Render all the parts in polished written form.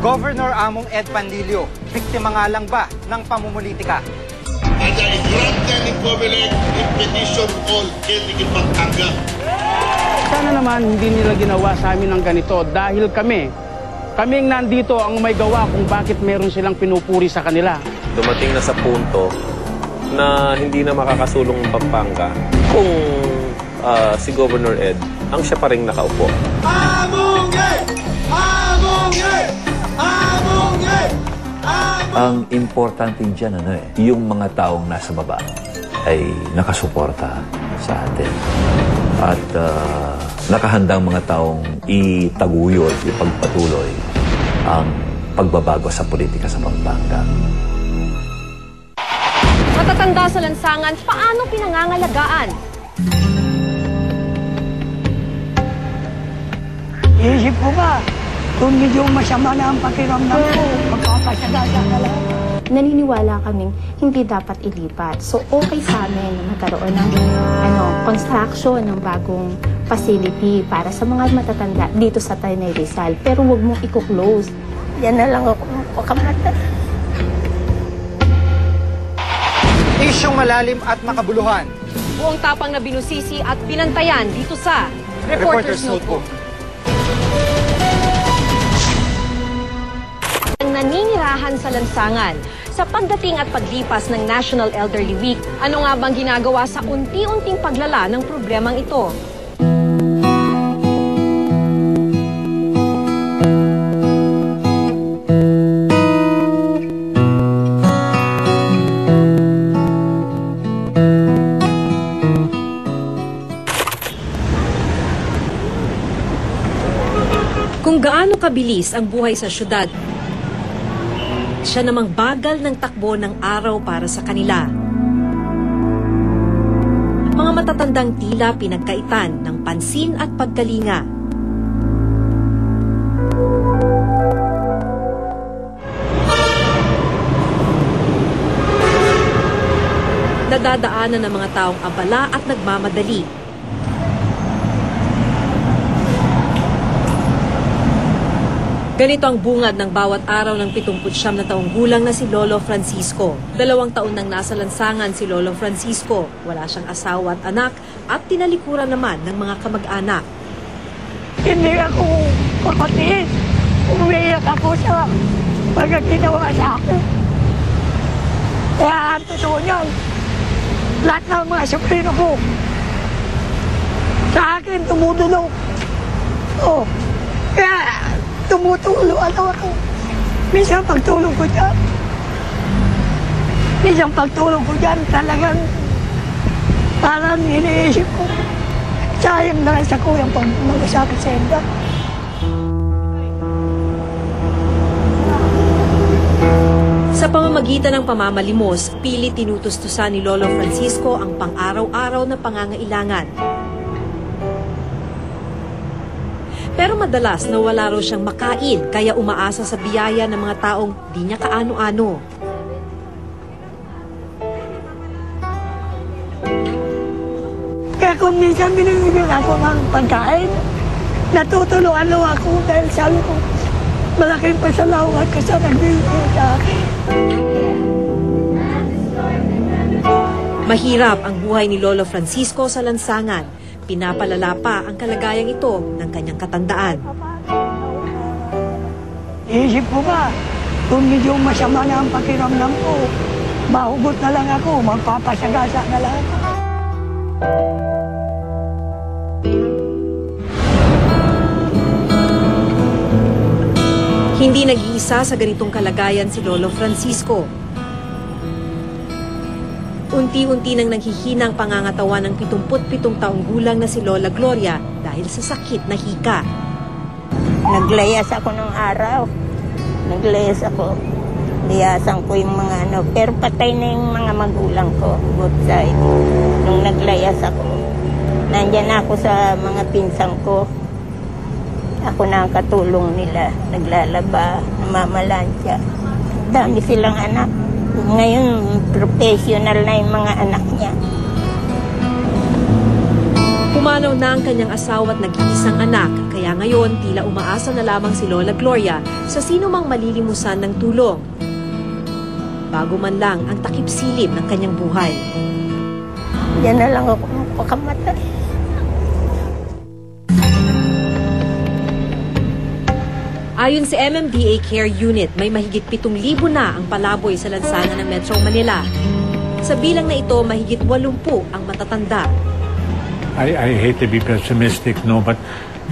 Governor Among Ed Pandillo, biktima nga lang ba ng pamumulitika? Ada i-granted ni Comelec in petition all ikipagtanggap. Sana naman hindi nila ginawa sa amin ng ganito dahil kaming nandito ang may gawa kung bakit meron silang pinupuri sa kanila. Dumating na sa punto na hindi na makakasulong ang Pampanga kung si Governor Ed ang siya pa rin nakaupo. Ang importante dyan, yung mga taong nasa baba ay nakasuporta sa atin. At nakahandang mga taong itaguyod, ipagpatuloy ang pagbabago sa politika sa Pampanga. Matatanda sa lansangan, paano pinangangalagaan? Iisip ko ba, kung medyo masama na ang pakiramdam ko, magpapasagasa ka lang. Naniniwala kaming hindi dapat ilipat. So okay sa amin na magkaroon ng construction ng bagong facility para sa mga matatanda dito sa Tanay Rizal. Pero huwag mong i-close. Yan na lang ako makamata. Isyong malalim at makabuluhan. Buong tapang na binusisi at binantayan dito sa Reporter's Notebook. Ang naninirahan sa lansangan. Sa pagdating at paglipas ng National Elderly Week, ano nga bang ginagawa sa unti-unting paglala ng problemang ito? Kung gaano kabilis ang buhay sa syudad, siya namang bagal ng takbo ng araw para sa kanila. Mga matatandang tila pinagkaitan ng pansin at pagkalinga. Nadadaanan ng mga taong abala at nagmamadali. Ganito ang bungad ng bawat araw ng 79 na taong gulang na si Lolo Francisco. 2 taon nang nasa lansangan si Lolo Francisco. Wala siyang asawa at anak at tinalikuran naman ng mga kamag-anak. Hindi ako kapatid. Umiyak ako sa pagkakinawa sa akin. Kaya ang totoo niyan, lahat ng mga sobrino ko sa akin tumutulong. Kaya tumutulong ako. Minsan pagtulong ko dyan, talagang parang iniisip ko. Sayang na sa kuyang pag mag-asakit sa enda. Sa pamamagitan ng pamamalimos, pilit tinutustusan ni Lolo Francisco ang pang-araw-araw na pangangailangan. Pero madalas nawala raw siyang makain, kaya umaasa sa biyaya ng mga taong di niya kaano-ano. Kaya kung minsan binibigyan ako ng pagkain, natutulungan lang ako dahil sabi ko, malaking pasalamat ka sa nagbibigay sa akin. Mahirap ang buhay ni Lolo Francisco sa lansangan. Pinapalala pa ang kalagayang ito ng kanyang katandaan. Iisip ko ba, kung medyo masama na ang pakiramdam ko, mahugot na lang ako, magpapasagasa na lang. Hindi nag-iisa sa ganitong kalagayan si Lolo Francisco. Unti-unti nang nanghihina ang pangangatawan ng 77 taong gulang na si Lola Gloria dahil sa sakit na hika. Naglayas ako ng araw. Naglayas ako. Liyasan ko yung mga pero patay na yung mga magulang ko, both side. Nung naglayas ako, nandyan ako sa mga pinsang ko. Ako na ang katulong nila. Naglalaba, namamalansya. Dami silang anak. Ngayon, professional na yung mga anak niya. Pumanaw na ang kanyang asawa at nag-iisang anak, kaya ngayon tila umaasa na lamang si Lola Gloria sa sino mang malilimusan ng tulong. Bago man lang ang takip-silip ng kanyang buhay. Yan na lang ako mapakamatay. Ayon sa MMDA Care Unit, may mahigit 7,000 na ang palaboy sa lansangan ng Metro Manila. Sa bilang na ito, mahigit 80 ang matatanda. I hate to be pessimistic, no, but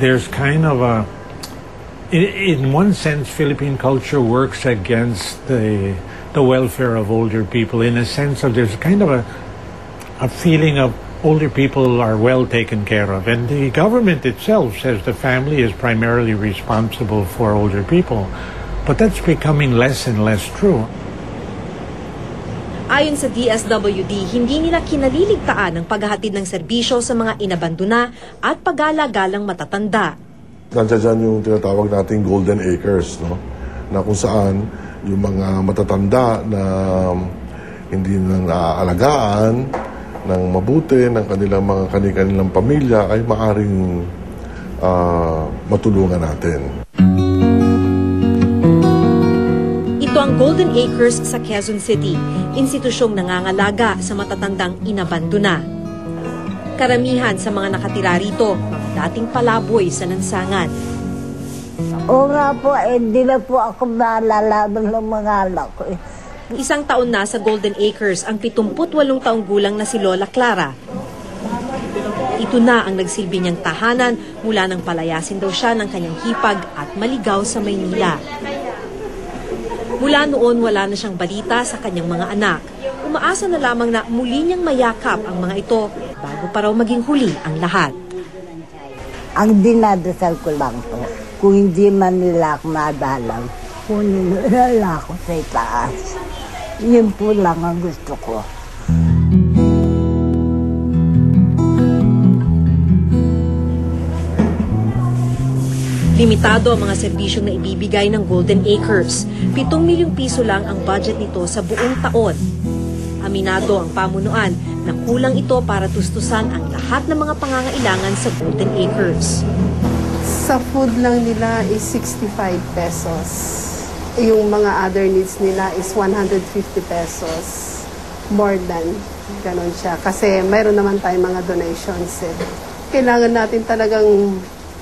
there's kind of a, in one sense, Philippine culture works against the welfare of older people. In a sense of there's kind of a feeling of older people are well taken care of, and the government itself says the family is primarily responsible for older people, but that's becoming less and less true. Ayon sa DSWD, hindi nila kinaliligtaan ang paghahatid ng serbisyo sa mga inabandona at pag-alagalang matatanda. Nandiyan dyan yung tinatawag nating golden acres, no? Na kung saan yung mga matatanda na hindi na naaalagaan ng mabuti ng kanilang mga kanilang pamilya ay maaring matulungan natin. Ito ang Golden Acres sa Quezon City, institusyong nangangalaga sa matatandang inabandona. Karamihan sa mga nakatira rito, mga dating palaboy sa lansangan. Oo nga po, hindi na po ako nalalaman ng mga anak ko. Isang taon na sa Golden Acres ang 78 taong gulang na si Lola Clara. Ito na ang nagsilbi niyang tahanan mula nang palayasin daw siya ng kanyang hipag at maligaw sa Maynila. Mula noon wala na siyang balita sa kanyang mga anak. Umaasa na lamang na muli niyang mayakap ang mga ito bago pa raw maging huli ang lahat. Ang dinadasal ko lang po, kung hindi man nila ako madalaw, kunin nila ako sa itaas. Yun po lang ang gusto ko. Limitado ang mga serbisyong na ibibigay ng Golden Acres. 7 milyong piso lang ang budget nito sa buong taon. Aminado ang pamunuan na kulang ito para tustusan ang lahat ng mga pangangailangan sa Golden Acres. Sa food lang nila is 65 pesos. Yung mga other needs nila is 150 pesos. More than ganon siya. Kasi mayroon naman tayong mga donations. Kailangan natin talagang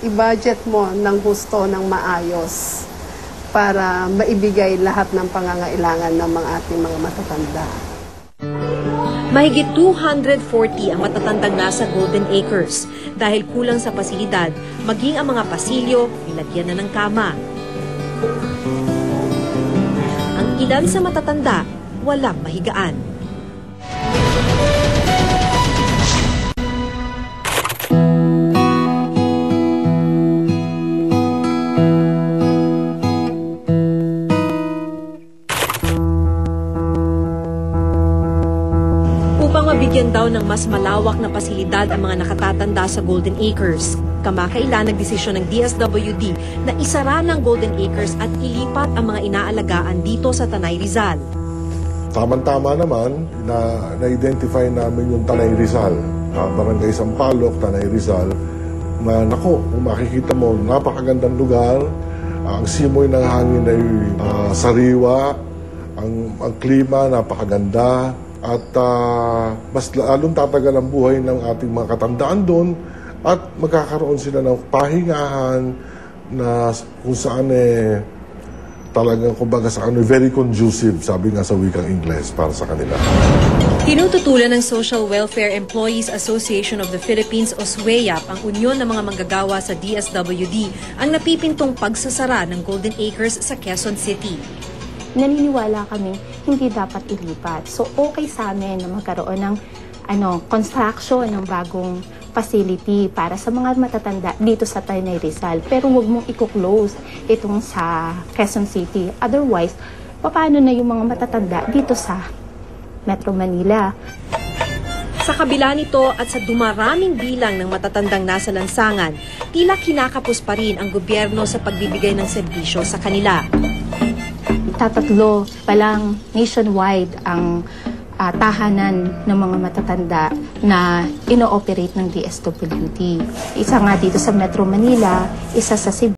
i-budget mo ng husto, ng maayos para maibigay lahat ng pangangailangan ng mga ating mga matatanda. Mahigit 240 ang matatandang nasa Golden Acres dahil kulang sa pasilidad, maging ang mga pasilyo, nilagyan na ng kama. Ang ilan sa matatanda, walang mahigaan. Mabigyan daw ng mas malawak na pasilidad ang mga nakatatanda sa Golden Acres. Kamakailan nagdesisyon ng DSWD na isara ng Golden Acres at ilipat ang mga inaalagaan dito sa Tanay Rizal. Tama-tama naman na-identify namin yung Tanay Rizal, Barangay Sampaloc, Tanay Rizal, na nako, kung makikita mo, napakagandang lugar, ang simoy ng hangin ay sariwa, ang klima napakaganda, at mas lalong tatagal ang buhay ng ating mga katandaan doon at magkakaroon sila ng pahingahan na kung saan talagang kumbaga sa very conducive, sabi nga sa wikang Ingles, para sa kanila. Tinututulan ng Social Welfare Employees Association of the Philippines o SWEAP ang unyon ng mga manggagawa sa DSWD ang napipintong pagsasara ng Golden Acres sa Quezon City. Naniniwala kami hindi dapat ilipat. So okay sa amin na magkaroon ng construction ng bagong facility para sa mga matatanda dito sa Tanay Rizal. Pero huwag mong i-close itong sa Quezon City. Otherwise, paano na yung mga matatanda dito sa Metro Manila? Sa kabila nito at sa dumaraming bilang ng matatandang nasa lansangan, tila kinakapos pa rin ang gobyerno sa pagbibigay ng serbisyo sa kanila. Tatatlo pa lang nationwide ang tahanan ng mga matatanda na ino-operate ng DSWD. Isa nga dito sa Metro Manila, isa sa Cebu.